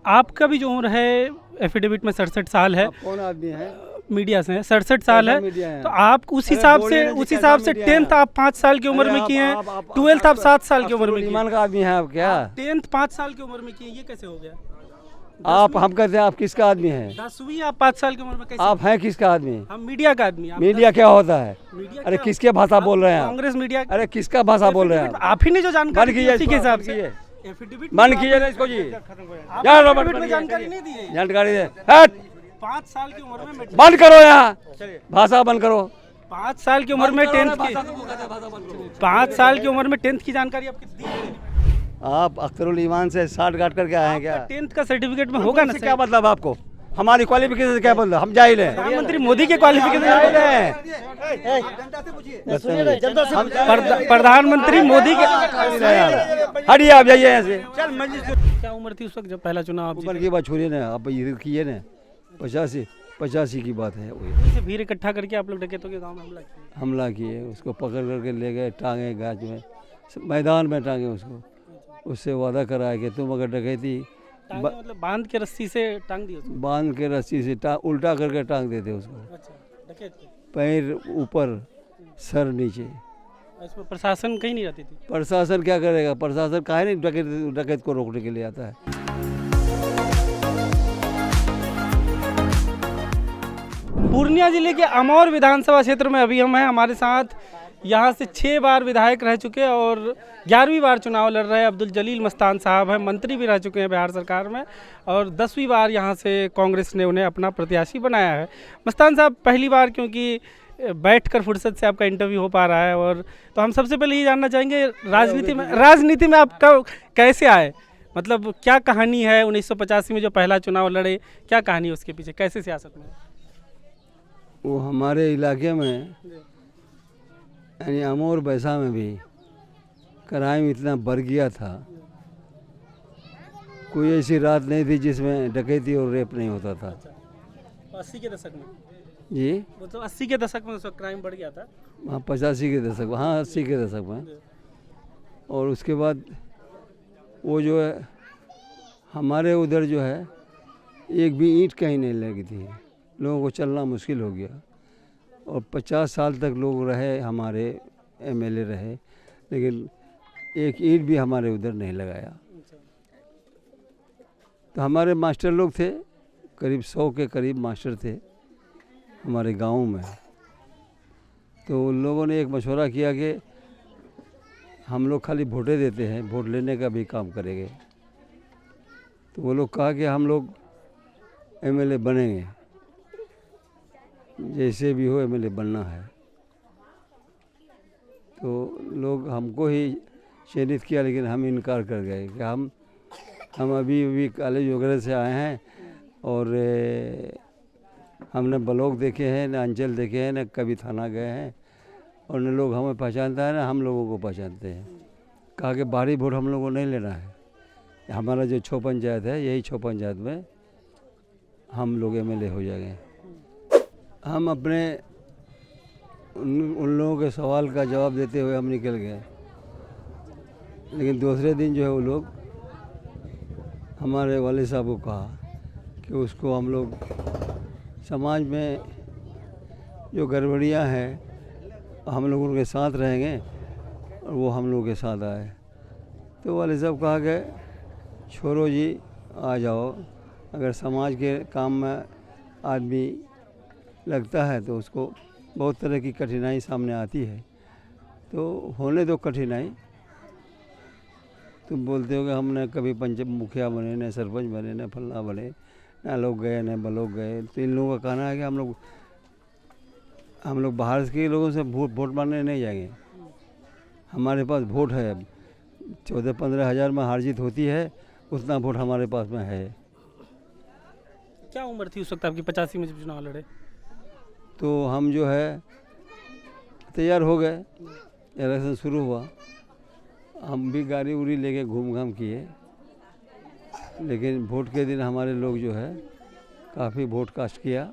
आपका भी जो उम्र है एफिडेविट में 67 साल है, कौन आदमी है? मीडिया से 67 साल है, मीडिया है। तो आप उस हिसाब से 10th आप 5 साल की उम्र में किए हैं, 12th आप 7 साल की उम्र में किए, ईमान का आदमी है आप क्या? 10th 5 साल की उम्र में किए, ये कैसे हो गया? आप हम कहते हैं आप किसका आदमी है? 10वीं आप 5 साल की उम्र में कैसे? आप हैं किसका आदमी? हम मीडिया का आदमी। मीडिया क्या होता है? मीडिया अरे क्या? किसके भाषा बोल रहे हैं आप? कांग्रेस मीडिया। अरे किसका भाषा बोल रहे हैं आप? आप ही ने जो जानकारी बंद दी कीजिए उसी के हिसाब से एफिडेविट बंद कीजिए ना इसको जी। आप यार एफिडेविट में जानकारी नहीं दी है। जानकारी दे। हट 5 साल की उम्र में बंद करो यहाँ, भाषा बंद करो। 5 साल की उम्र में 10th की 5 साल की उम्र में 10th की जानकारी आपकी दी है? आप अख्तरुल ईमान से 60 गाट करके आए हैं क्या? 10th का सर्टिफिकेट में होगा ना? क्या मतलब आपको? हमारी क्वालिफिकेशन से क्या मतलब? हम जाहिल हैं। प्रधानमंत्री मोदी के क्वालिफिकेशन प्रधानमंत्री मोदी के हटिए आप, जाइए यहाँ से। क्या उम्र थी उस वक्त जब पहला चुनाव आप उम्र की बात छोड़िए ना, आप इधर किए ना, 85 की बात है। जीते? भीड़ इकट्ठा करके आप लोग डकैतों के गांव में हमला किए, उसको पकड़ करके ले गए, टांगे गाज में, मैदान में टांगे उसको। उससे वादा कराया कि तुम अगर डकैती मतलब बांध के रस्सी से टांग दिया उसको? बांध के रस्सी से उल्टा करके टांग देते उसको। अच्छा, डकैत को? पैर ऊपर सर नीचे। इसमें प्रशासन कहीं नहीं रहती थी? प्रशासन क्या करेगा? प्रशासन काहे नहीं डकैत को रोकने के लिए आता है? पूर्णिया जिले के अमौर विधानसभा क्षेत्र में अभी हम हैं। हमारे साथ यहाँ से 6 बार विधायक रह चुके और 11वीं बार चुनाव लड़ रहे अब्दुल जलील मस्तान साहब हैं। मंत्री भी रह चुके हैं बिहार सरकार में और 10वीं बार यहाँ से कांग्रेस ने उन्हें अपना प्रत्याशी बनाया है। मस्तान साहब, पहली बार क्योंकि बैठकर फुर्सत से आपका इंटरव्यू हो पा रहा है, और तो हम सबसे पहले ये जानना चाहेंगे राजनीति में आप कैसे आए? मतलब क्या कहानी है? 1985 में जो पहला चुनाव लड़े, क्या कहानी है उसके पीछे? कैसे सियासत में? वो हमारे इलाके में यानी अमौर बैसा में भी क्राइम इतना बढ़ गया था, कोई ऐसी रात नहीं थी जिसमें डकैती और रेप नहीं होता था। 80 के दशक में जी, वो तो 80 के दशक में उसका क्राइम बढ़ गया था। हाँ 85 के दशक में, हाँ 80 के दशक में। और उसके बाद वो जो है हमारे उधर जो है एक भी ईंट कहीं नहीं लगी थी, लोगों को चलना मुश्किल हो गया। और 50 साल तक लोग रहे, हमारे एमएलए रहे, लेकिन एक ईंट भी हमारे उधर नहीं लगाया। तो हमारे मास्टर लोग थे, करीब 100 के करीब मास्टर थे हमारे गांव में। तो उन लोगों ने एक मशवरा किया कि हम लोग खाली वोटें देते हैं, वोट लेने का भी काम करेंगे। तो वो लोग कहा कि हम लोग एमएलए बनेंगे, जैसे भी हो एमएलए बनना है। तो लोग हमको ही चयनित किया, लेकिन हम इनकार कर गए कि हम अभी कॉलेज वगैरह से आए हैं और हमने ब्लॉक देखे हैं, न अंचल देखे हैं, न कभी थाना गए हैं, और न लोग हमें पहचानता है, न हम लोगों को पहचानते हैं। कहा कि बाहरी वोट हम लोगों को नहीं लेना है, हमारा जो 6 पंचायत है, यही 6 पंचायत में हम लोग एमएलए हो जाएंगे। हम अपने उन लोगों के सवाल का जवाब देते हुए हम निकल गए, लेकिन दूसरे दिन जो है वो लोग हमारे वाले साहब को कहा कि उसको हम लोग समाज में जो गड़बड़ियाँ हैं हम लोग उनके साथ रहेंगे, और वो हम लोग के साथ आए। तो वाले साहब कहा कि छोड़ो जी, आ जाओ, अगर समाज के काम में आदमी लगता है तो उसको बहुत तरह की कठिनाई सामने आती है, तो होने दो कठिनाई। तुम बोलते हो कि हमने कभी पंचायत मुखिया बने, न सरपंच बने, न फलना बने, न लोग गए, न ब्लॉक गए। तो इन लोगों का कहना है कि हम लोग बाहर के लोगों से वोट मांगने नहीं जाएंगे। हमारे पास वोट है, 14-15 हज़ार में हार जीत होती है, उतना वोट हमारे पास में है। क्या उम्र थी उस वक्त आपकी 85 में जब चुनाव लड़े? तो हम जो है तैयार हो गए, इलेक्शन शुरू हुआ, हम भी गाड़ी उड़ी लेके घूम घाम किए, लेकिन वोट के दिन हमारे लोग जो है काफ़ी वोट कास्ट किया,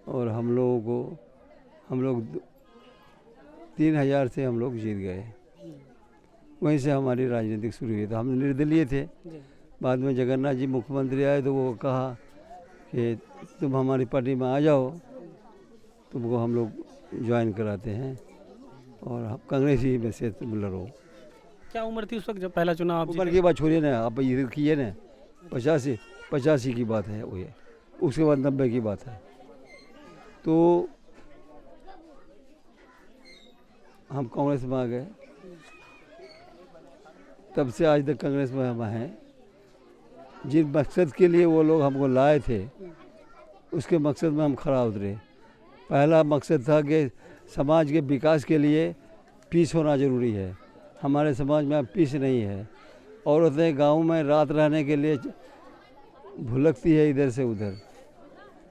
और हम लोग 3000 से हम लोग जीत गए। वहीं से हमारी राजनीतिक शुरू हुई। तो हम निर्दलीय थे, बाद में जगन्नाथ जी मुख्यमंत्री आए तो वो कहा कि तुम हमारी पार्टी में आ जाओ, तुमको हम लोग ज्वाइन कराते हैं और आप कांग्रेस ही में से तुम लड़ो। क्या उम्र थी उस वक्त जब पहला चुनाव आप उम्र जीते? की बात छोड़िए ना, आप इधर किए ना, 85 की बात है वो, ये उसके बाद 90 की बात है। तो हम कांग्रेस में आ गए, तब से आज तक कांग्रेस में हम हैं। जिस मकसद के लिए वो लोग हमको लाए थे उसके मकसद में हम खरा उतरे। पहला मकसद था कि समाज के विकास के लिए पीस होना ज़रूरी है। हमारे समाज में अब पीस नहीं है। औरतें गांव में रात रहने के लिए भुलकती है इधर से उधर,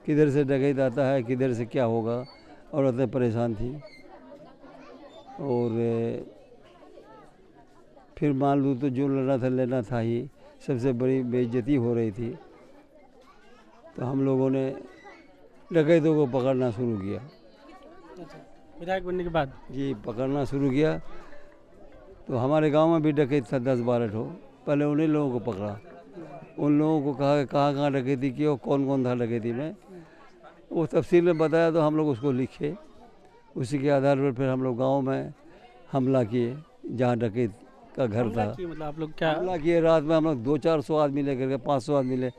किधर से डकैत आता है, किधर से क्या होगा। औरतें परेशान थी और फिर मान लो तो जो लेना था लेना था ही, सबसे बड़ी बेइज्जती हो रही थी। तो हम लोगों ने डकैतों को पकड़ना शुरू किया। विधायक बनने के बाद जी, पकड़ना शुरू किया। तो हमारे गांव में भी डकैत था 10-12 ठो। पहले उन्हीं लोगों को पकड़ा, उन लोगों को कहा कि कहाँ कहाँ डकैती की और कौन कौन था डकैती में, वो तफसील में बताया। तो हम लोग उसको लिखे, उसी के आधार पर फिर हम लोग गाँव में हमला किए जहाँ डकैत का घर था। मतलब आप लोग क्या हमला किए रात में, हम लोग 200-400 आदमी लेकर के, 500 आदमी ले,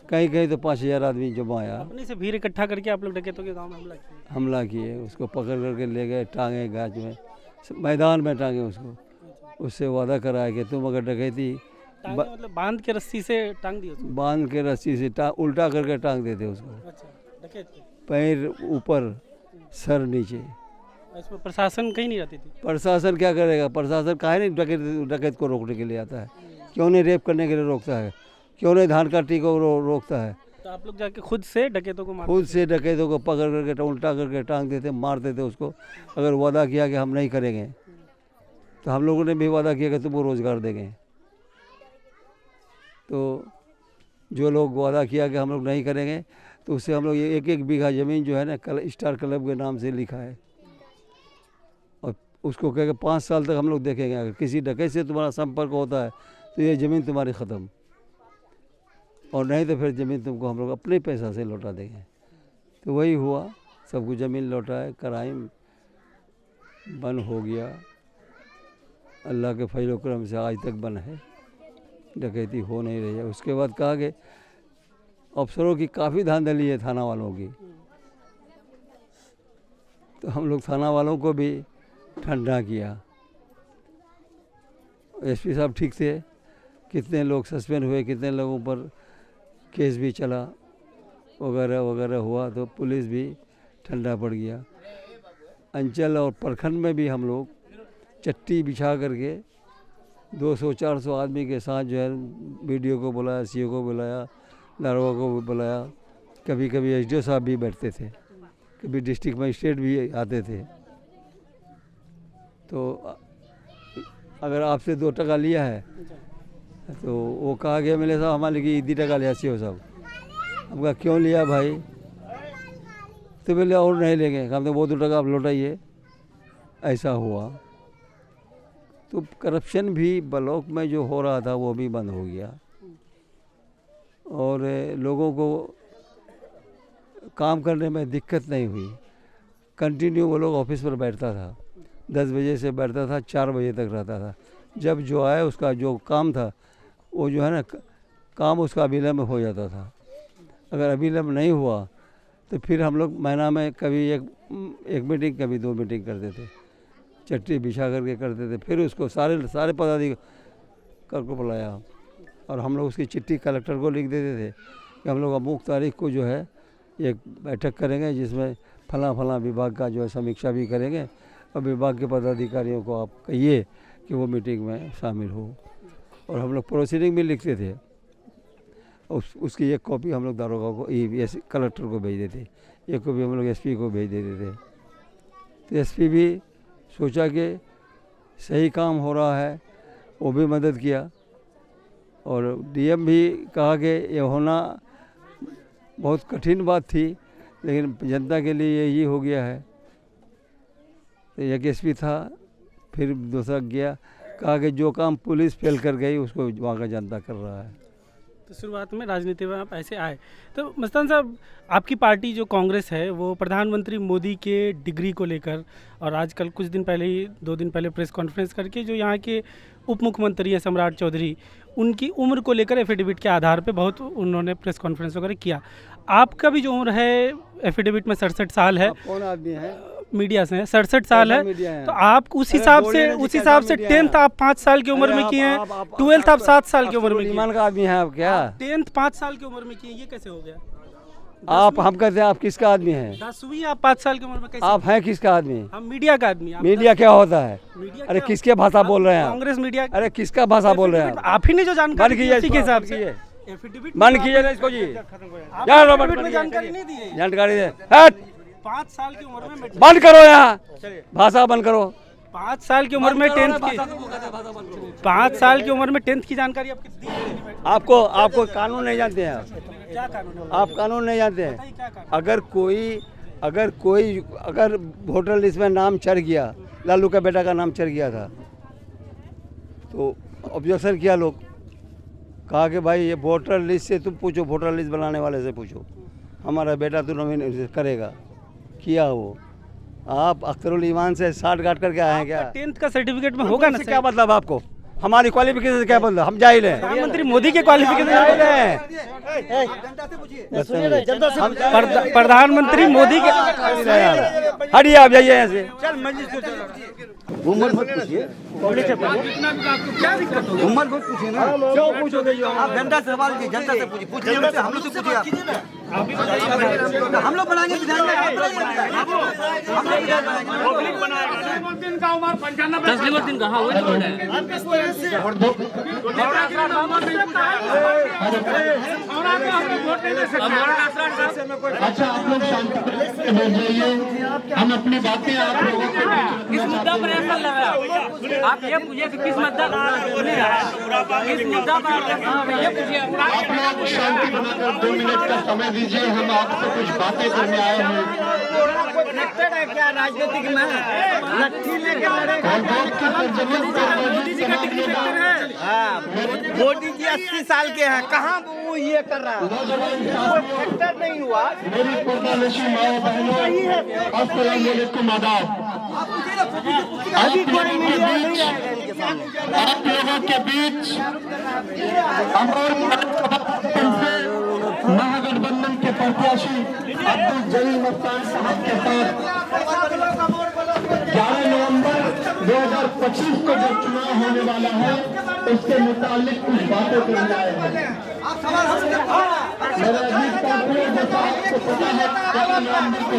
कहीं कहीं तो 5000 आदमी जमा आया। अपने से भीड़ इकट्ठा करके आप लोग डकैतों के गांव में हमला किए, उसको पकड़ करके ले गए, टांगे गाछ में, मैदान में टांगे उसको। उससे वादा कराया कि तुम अगर डकैती मतलब बांध के रस्सी से टांग दिए उसको? बांध के रस्सी से उल्टा करके टांग देते उसको, अच्छा, डकैत थे। पैर ऊपर सर नीचे। इसमें प्रशासन कहीं नहीं रहती थी? प्रशासन क्या करेगा? प्रशासन काहे नहीं डकैत को रोकने के लिए आता है? क्यों नहीं रेप करने के लिए रोकता है? क्यों नहीं धान काटी को रोकता है? तो आप लोग जाके खुद से डकैतों को मारते खुद से डकैतों को पकड़ करके उल्टा करके टांग देते, मार देते उसको। अगर वादा किया कि हम नहीं करेंगे, तो हम लोगों ने भी वादा किया कि तुमको रोज़गार देंगे। तो जो लोग वादा किया कि हम लोग नहीं करेंगे, तो उससे हम लोग 1-1 बीघा ज़मीन जो है ना स्टार क्लब के नाम से लिखा है, और उसको कह के 5 साल तक हम लोग देखेंगे। अगर किसी डकैत से तुम्हारा संपर्क होता है तो ये ज़मीन तुम्हारी ख़त्म, और नहीं तो फिर ज़मीन तुमको हम लोग अपने पैसा से लौटा देंगे। तो वही हुआ, सबको ज़मीन लौटाए, क्राइम बंद हो गया। अल्लाह के फजल करम से आज तक बंद है, डकैती हो नहीं रही है। उसके बाद कहा कि अफसरों की काफ़ी धांधली है थाना वालों की। तो हम लोग थाना वालों को भी ठंडा किया। एसपी साहब ठीक थे, कितने लोग सस्पेंड हुए, कितने लोगों पर केस भी चला, वगैरह वगैरह हुआ, तो पुलिस भी ठंडा पड़ गया। अंचल और प्रखंड में भी हम लोग चट्टी बिछा करके 200-400 आदमी के साथ जो है बीडीओ को बुलाया, सीओ को बुलाया, दारोगा को भी बुलाया। कभी कभी एसडीओ साहब भी बैठते थे, कभी डिस्ट्रिक्ट मजिस्ट्रेट भी आते थे। तो अगर आपसे 2 टका लिया है तो वो कहा गया मेरे साहब हमारे लिए 2 टका लिया सीओ साहब। हम कहा क्यों लिया भाई? तो बोले और नहीं लेंगे। हम तो वो 2 टका आप लौटाइए। ऐसा हुआ। तो करप्शन भी ब्लॉक में जो हो रहा था वो भी बंद हो गया, और लोगों को काम करने में दिक्कत नहीं हुई। कंटिन्यू वो लोग ऑफिस पर बैठता था, 10 बजे से बैठता था, 4 बजे तक रहता था। जब जो आए उसका जो काम था वो जो है ना काम उसका अविलंब हो जाता था। अगर अविलंब नहीं हुआ तो फिर हम लोग महीना में कभी एक मीटिंग, कभी 2 मीटिंग करते थे, चट्टी बिछा करके करते थे। फिर उसको सारे पदाधिकारी को बुलाया और हम लोग उसकी चिट्ठी कलेक्टर को लिख देते थे कि हम लोग अमुक तारीख को जो है एक बैठक करेंगे जिसमें फला विभाग का जो है समीक्षा भी करेंगे, और विभाग के पदाधिकारियों को आप कहिए कि वो मीटिंग में शामिल हो। और हम लोग प्रोसीडिंग भी लिखते थे, उसकी एक कॉपी हम लोग दारोगा को कलेक्टर को भेज देते, एक कॉपी हम लोग एसपी को भेज देते थे। तो एसपी भी सोचा कि सही काम हो रहा है, वो भी मदद किया। और डीएम भी कहा कि ये होना बहुत कठिन बात थी, लेकिन जनता के लिए यही हो गया है। तो एक एसपी था, फिर दूसरा गया, कहा कि जो काम पुलिस फेल कर गई उसको वहाँ का जनता कर रहा है। तो शुरुआत में राजनीति में आप ऐसे आए, तो मस्तान साहब आपकी पार्टी जो कांग्रेस है वो प्रधानमंत्री मोदी के डिग्री को लेकर, और आजकल कुछ दिन पहले ही 2 दिन पहले प्रेस कॉन्फ्रेंस करके जो यहाँ के उप मुख्यमंत्री हैं सम्राट चौधरी, उनकी उम्र को लेकर एफिडेविट के आधार पे बहुत उन्होंने प्रेस कॉन्फ्रेंस वगैरह किया। आपका भी जो उम्र है एफिडेविट में 67 साल है, आप कौन आदमी है? मीडिया से है, 67 साल कैसा है, मीडिया है? तो आप उस हिसाब से 10th आप 5 साल की उम्र में किए हैं, 12th आप 7 साल की उम्र में किए ईमान का आदमी है आप क्या? 10th 5 साल की उम्र में किए, ये कैसे हो गया? आप हम कहते हैं आप किसका आदमी हैं? 10वीं आप 5 साल की उम्र में कैसे? आप हैं किसका आदमी? हम मीडिया का आदमी। मीडिया क्या होता है? मीडिया अरे क्या? किसके भाषा बोल रहे हैं आप? कांग्रेस मीडिया। अरे किसका भाषा बोल रहे हैं आप? आप ही ने जो जानकारी बंद दी कीजिए उसी के हिसाब बंद से कीजिए, एफिडेविट बंद कीजिए ना इसको जी। आप यार एफिडेविट में जानकारी नहीं दी है। जानकारी दे, हट 5 साल की उम्र में बंद करो यहाँ, भाषा बंद करो। 5 साल की उम्र में 10th की 5 साल की उम्र में 10th की जानकारी आपकी दी है? आपको कानून नहीं जानते हैं आप? क्या कानून है? आप कानून नहीं जानते हैं? बताइए क्या कानून? अगर वोटर लिस्ट में नाम चढ़ गया, लालू का बेटा का नाम चढ़ गया था, तो ऑब्जेक्शन किया लोग, कहा कि भाई ये वोटर लिस्ट से तुम पूछो, वोटर लिस्ट बनाने वाले से पूछो, हमारा बेटा तो नॉमिनेट करेगा, किया वो। आप अख्तरुल ईमान से 60 गाट करके आए हैं क्या? 10th का सर्टिफिकेट में होगा ना? क्या मतलब आपको? हमारी क्वालिफिकेशन से क्या मतलब? हम जाहिल हैं? प्रधानमंत्री मोदी के क्वालिफिकेशन जाहिल हैं? प्रधानमंत्री मोदी के हटिए आप, जाइए यहाँ से। उम्र मत पूछिए, उम्र मत पूछिए ना, क्यों पूछोगे? आप जनता से सवाल कीजिए, जनता से पूछिए, पूछिए हमसे, हम लोग से पूछिए आप। हम लोग बनाएंगे विधान में, आप बनाइए। हम लोग विधान बनाएंगे। 10 दिन कहाँ हुए अच्छा आप लोग शांति से बैठ जाइए, हम अपनी बातें आप लोगों को किस मुद्दा पर ऐसा लग रहा है? आप ये पूछिए कि किस मुद्दा किस मुद्दा पर ये पूछिए। आप लोग शांति बनाकर 2 मिनट का समय दीजिए, हम आपसे कुछ बातें करने आए हैं। क्या राजनीतिक में लट्ठी लेके मोदी जी 80 साल के हैं, कहाँ वो ये कर रहा है? फैक्टर नहीं हुआ। मेरी पूर्णलेशी माओ बहनों, अस्सलाम वालेकुम, आदाब। अभी कोई मीडिया नहीं आएगा इनके सामने। आप लोगों के बीच महागठबंधन के प्रत्याशी अब्दुल जलील मस्तान साहब के साथ 11 नवंबर 2025 को जो चुनाव होने वाला है, उसके मुतालिक कुछ बातें करने आए हैं। मेरा अजीत पार्टी जैसा आपको पता है 11 नवंबर को